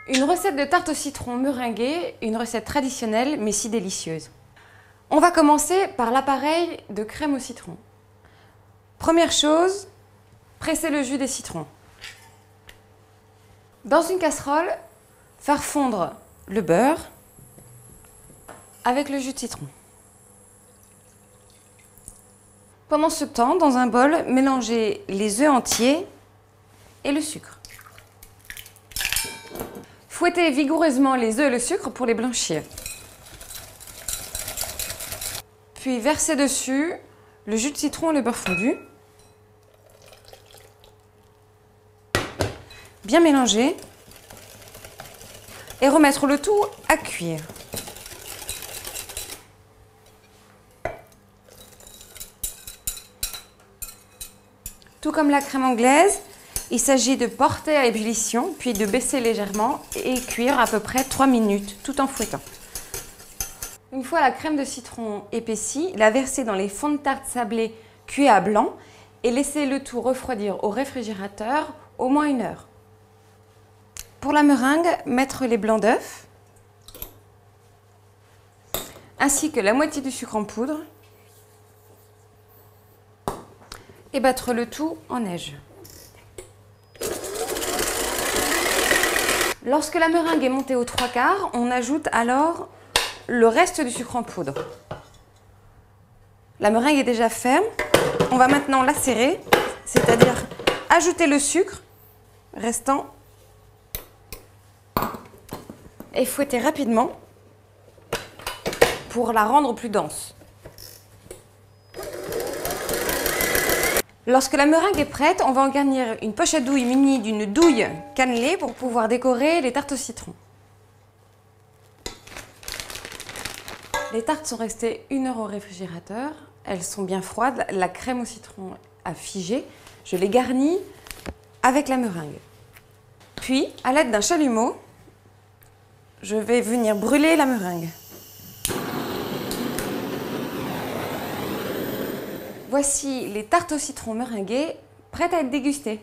Une recette de tarte au citron meringuée, une recette traditionnelle mais si délicieuse. On va commencer par l'appareil de crème au citron. Première chose, presser le jus des citrons. Dans une casserole, faire fondre le beurre avec le jus de citron. Pendant ce temps, dans un bol, mélangez les œufs entiers et le sucre. Fouettez vigoureusement les œufs et le sucre pour les blanchir. Puis versez dessus le jus de citron et le beurre fondu. Bien mélanger. Et remettre le tout à cuire. Tout comme la crème anglaise, il s'agit de porter à ébullition, puis de baisser légèrement et cuire à peu près 3 minutes, tout en fouettant. Une fois la crème de citron épaissie, la verser dans les fonds de tarte sablés cuits à blanc et laisser le tout refroidir au réfrigérateur au moins 1 heure. Pour la meringue, mettre les blancs d'œufs, ainsi que la moitié du sucre en poudre, et battre le tout en neige. Lorsque la meringue est montée aux 3/4, on ajoute alors le reste du sucre en poudre. La meringue est déjà ferme. On va maintenant la serrer, c'est-à-dire ajouter le sucre restant et fouetter rapidement pour la rendre plus dense. Lorsque la meringue est prête, on va en garnir une poche à douille munie d'une douille cannelée pour pouvoir décorer les tartes au citron. Les tartes sont restées 1 heure au réfrigérateur. Elles sont bien froides. La crème au citron a figé. Je les garnis avec la meringue. Puis, à l'aide d'un chalumeau, je vais venir brûler la meringue. Voici les tartes au citron meringuées, prêtes à être dégustées.